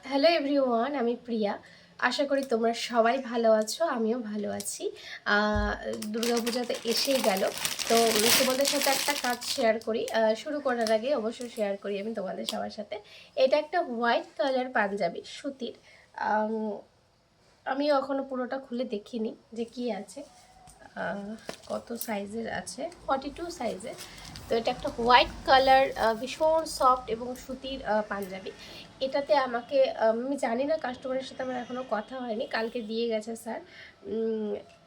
Hello everyone, আমি প্রিয়া। আশা করি তোমরা সবাই ভালো আছো, আমিও ভালো আছি। দুর্গাপূজা তো এসেই গেল, তো তোমাদের সাথে একটা কাজ শেয়ার করি। শুরু করার আগে অবশ্যই শেয়ার করি আমি তোমাদের সবার সাথে। এটা একটা হোয়াইট কালার পাঞ্জাবি সুতির। আম, আমিও এখনও পুরোটা খুলে দেখিনি যে কি আছে। আহ, কত সাইজের আছে, 42 সাইজের। তো এটা একটা হোয়াইট কালার, ভীষণ সফট এবং সুতির পাঞ্জাবি। এটাতে আমাকে আমি জানি না, কাস্টমারের সাথে আমার এখনও কথা হয়নি, কালকে দিয়ে গেছে স্যার।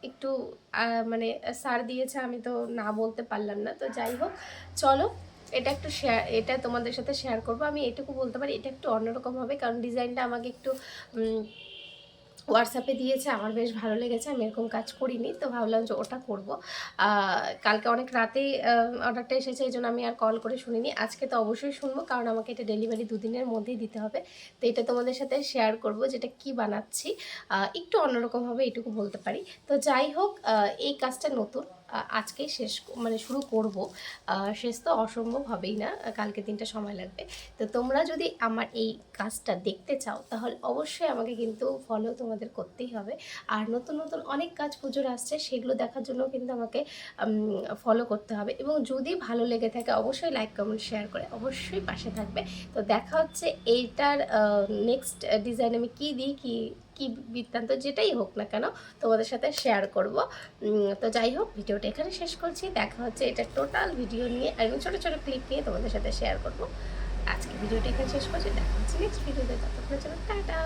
একটু মানে স্যার দিয়েছে, আমি তো না বলতে পারলাম না। তো যাই হোক, চলো এটা একটু শেয়ার, এটা তোমাদের সাথে শেয়ার করবো। আমি এটুকু বলতে পারি, এটা একটু অন্যরকম হবে, কারণ ডিজাইনটা আমাকে একটু হোয়াটসঅ্যাপে দিয়েছে, আমার বেশ ভালো লেগেছে। আমি এরকম কাজ করিনি, তো ভাবলাম যে ওটা করব। কালকে অনেক রাতেই অর্ডারটা এসেছে, এই জন্য আমি আর কল করে শুনিনি। আজকে তো অবশ্যই শুনবো, কারণ আমাকে এটা ডেলিভারি 2 দিনের মধ্যেই দিতে হবে। তো এটা তোমাদের সাথে শেয়ার করব, যেটা কি বানাচ্ছি একটু অন্যরকম হবে, এইটুকু বলতে পারি। তো যাই হোক, এই কাজটা নতুন, আজকেই শেষ মানে শুরু করব। শেষ তো অসম্ভব হবেই না, কালকে দিনটা সময় লাগবে। তো তোমরা যদি আমার এই কাজটা দেখতে চাও, তাহলে অবশ্যই আমাকে কিন্তু ফলো তোমাদের করতেই হবে। আর নতুন নতুন অনেক কাজ পুজোর আসছে, সেগুলো দেখার জন্য কিন্তু আমাকে ফলো করতে হবে। এবং যদি ভালো লেগে থাকে, অবশ্যই লাইক কমেন্ট শেয়ার করে অবশ্যই পাশে থাকবে। তো দেখা হচ্ছে এইটার নেক্সট ডিজাইন আমি কী দিই, কি কি বৃত্তান্ত যেটাই হোক না কেন তোমাদের সাথে শেয়ার করব। তো যাই হোক, ভিডিওটা এখানে শেষ করছি। দেখা হচ্ছে এটা টোটাল ভিডিও নিয়ে এবং ছোটো ছোটো ক্লিপ নিয়ে তোমাদের সাথে শেয়ার করব। আজকে ভিডিওটা এখানে শেষ করছি, দেখা হচ্ছে নেক্সট ভিডিওতে। ততক্ষণের জন্য টাটা।